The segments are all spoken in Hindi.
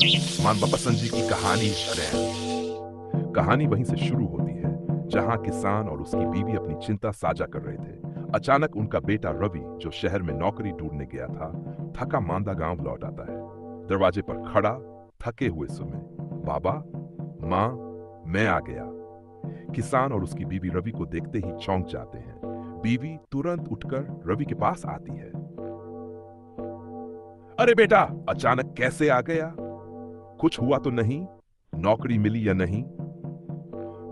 मानव पसंद जी की कहानी ग्रैंड। कहानी वहीं से शुरू होती है जहां किसान और उसकी बीवी अपनी चिंता साझा कर रहे थे। अचानक उनका बेटा रवि, जो शहर में नौकरी ढूंढने गया था, थका मांदा गांव लौट आता है। दरवाजे पर खड़ा थके हुए सुमे, बाबा, माँ, मैं आ गया। किसान और उसकी बीवी रवि को देखते ही चौंक जाते हैं। बीवी तुरंत उठकर रवि के पास आती है। अरे बेटा, अचानक कैसे आ गया? कुछ हुआ तो नहीं? नौकरी मिली या नहीं?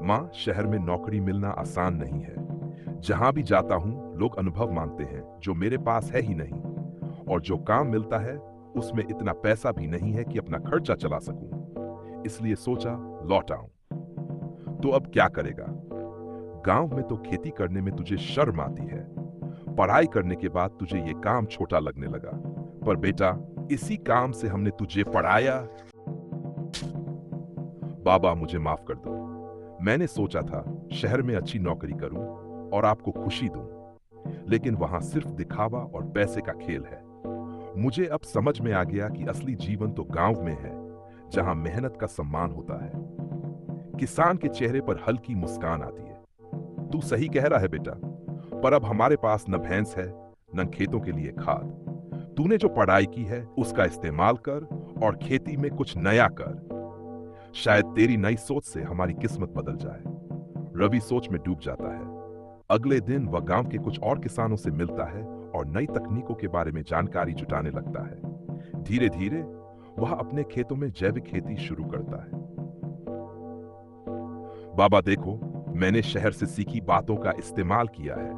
मां, शहर में नौकरी मिलना आसान नहीं है। जहां भी जाता हूं लोग अनुभव मांगते हैं जो मेरे पास है ही नहीं, और जो काम मिलता है उसमें इतना पैसा भी नहीं है कि अपना खर्चा चला सकूं। इसलिए सोचा लौट आऊं। तो अब क्या करेगा? गांव में तो खेती करने में तुझे शर्म आती है, पढ़ाई करने के बाद तुझे ये काम छोटा लगने लगा। पर बेटा, इसी काम से हमने तुझे पढ़ाया। बाबा, मुझे माफ कर दो। मैंने सोचा था शहर में अच्छी नौकरी करूं और आपको खुशी दूं, लेकिन वहां सिर्फ दिखावा और पैसे का खेल है। मुझे अब समझ में आ गया कि असली जीवन तो गांव में है, जहां मेहनत का सम्मान होता है। किसान के चेहरे पर हल्की मुस्कान आती है। तू सही कह रहा है बेटा, पर अब हमारे पास न भैंस है न खेतों के लिए खाद। तूने जो पढ़ाई की है उसका इस्तेमाल कर और खेती में कुछ नया कर। शायद तेरी नई सोच से हमारी किस्मत बदल जाए। रवि सोच में डूब जाता है। अगले दिन वह गांव के कुछ और किसानों से मिलता है और नई तकनीकों के बारे में जानकारी जुटाने लगता है। धीरे धीरे वह अपने खेतों में जैविक खेती शुरू करता है। बाबा देखो, मैंने शहर से सीखी बातों का इस्तेमाल किया है।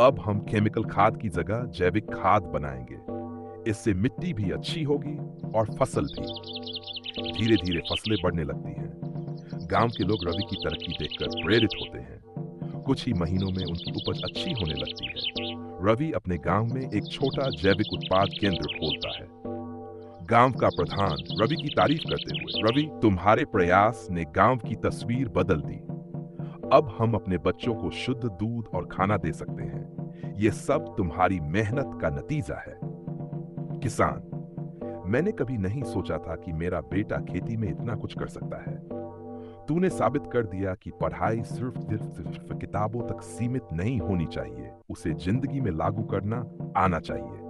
अब हम केमिकल खाद की जगह जैविक खाद बनाएंगे। इससे मिट्टी भी अच्छी होगी और फसल भी। धीरे धीरे फसलें बढ़ने लगती हैं। गांव के लोग रवि की तरक्की देखकर प्रेरित होते हैं। कुछ ही महीनों में उनकी उपज अच्छी होने लगती है। रवि अपने गांव में एक छोटा जैविक उत्पाद केंद्र खोलता है। गांव का प्रधान रवि की तारीफ करते हुए, रवि, तुम्हारे प्रयास ने गांव की तस्वीर बदल दी। अब हम अपने बच्चों को शुद्ध दूध और खाना दे सकते हैं। ये सब तुम्हारी मेहनत का नतीजा है। किसान, मैंने कभी नहीं सोचा था कि मेरा बेटा खेती में इतना कुछ कर सकता है। तूने साबित कर दिया कि पढ़ाई सिर्फ किताबों तक सीमित नहीं होनी चाहिए, उसे जिंदगी में लागू करना आना चाहिए।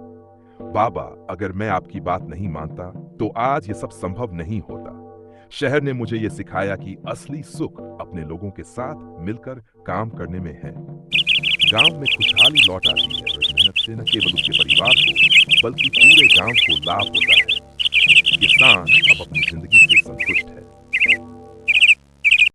बाबा, अगर मैं आपकी बात नहीं मानता तो आज ये सब संभव नहीं होता। शहर ने मुझे ये सिखाया कि असली सुख अपने लोगों के साथ मिलकर काम करने में है। गांव में खुशहाली लौट आती है और इस मेहनत से न केवल उसके परिवार को बल्कि पूरे गांव को लाभ होता है। किसान अब अपनी जिंदगी